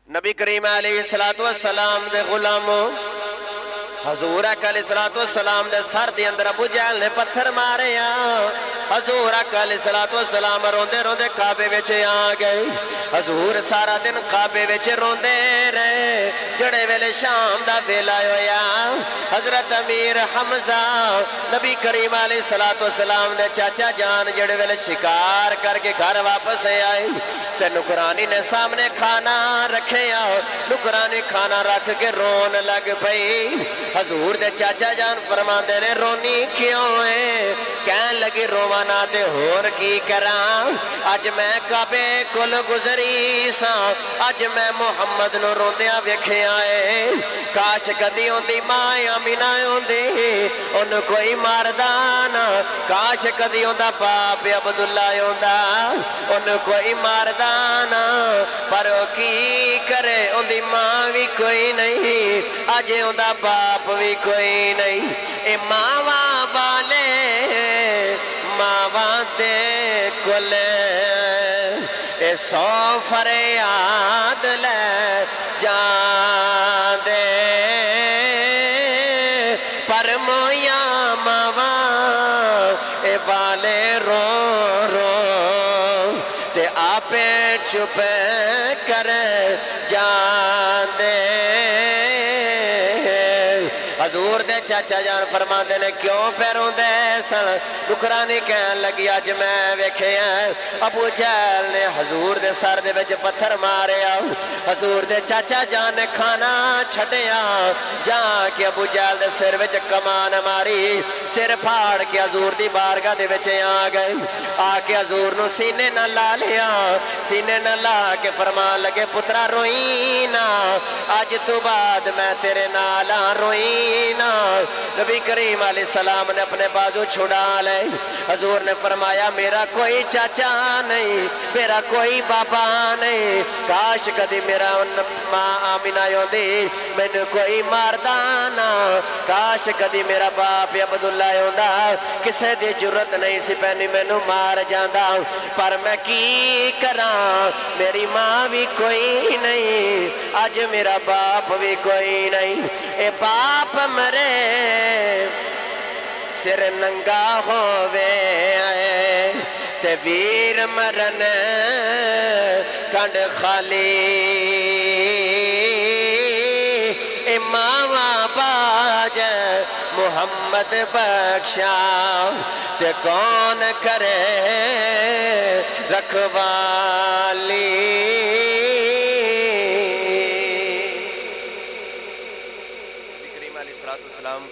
نبی کریم علیہ السلام دے غلاموں حضور آقا علیہ السلام دے سر دے اندر ابو جہل نے پتھر مارے حضور آقا علیہ السلام روندے روندے کعبے وچ آ گئے حضور سارا دن کعبے وچ روندے رہے جڑے ویلے شام دا ویلا ہویا حضرت امیر حمزہ نبی کریم علیہ السلام دے چاچا جان جڑے ویلے شکار کر کے گھر واپس آئے تے نکرانی نے سامنے کھانا رکھے نکرانی کھانا رکھ کے رون لگ پئی حضور دے چاچا جان فرماندے نے رونی کیوں ہے کہن لگی روانا تے ہور کی کراں اج میں کعبے کول گزری ساں اج میں محمد نو روندیاں ویکھیا اے کاش کدی ہوندی ماں آمینہ ہوندی اونوں کوئی ماردا نہ کاش کدی ہوندا باپ عبداللہ ہوندا اونوں کوئی ماردا نہ پر کی کرے ہوندی ماں بھی کوئی نہیں اج ہوندا باپ بھی کوئی نہیں اے ماواں والے ماواں دے کولے اے سو فریاد لے جان دے پر مویاں ماواں اے والے رو رو تے آپے چھپ کر جان دے حضور دے چاچا جان فرماندے نے کیوں پیروں دے سن نکرانی کہن لگی اج میں ویکھے ہیں ابو جہل نے حضور دے سر دے وچ پتھر ماریا حضور دے چاچا جان نے کھانا چھڈیا جا کے ابو جہل دے سر وچ کمان ماری سر پھاڑ کے حضور دی بارگاہ دے وچ آ گئے آ کے حضور نو سینے نہ لا لیا سینے نہ لا کے فرمان لگے پترا روئی نہ اج تو بعد میں تیرے نال روئی نبی کریم علیہ السلام نے اپنے بازو چھڑا لے حضور نے فرمایا میرا کوئی چاچا نہیں میرا کوئی بابا نہیں کاش کدی میرا ماں آمینہ ہوندی مینوں کوئی ماردا نہ کاش کدی میرا باپ عبداللہ ہوندا کسے دی جرت نہیں سی پینی مینوں مار جاندا پر میں کی کراں میری ماں بھی کوئی نہیں اج میرا باپ بھی کوئی نہیں اے باپ مرے سر ننگا ہووے تے ویر مرن کنڈ خالی اے ماواں باج محمد بخشا تے کون کرے رکھوالی السلام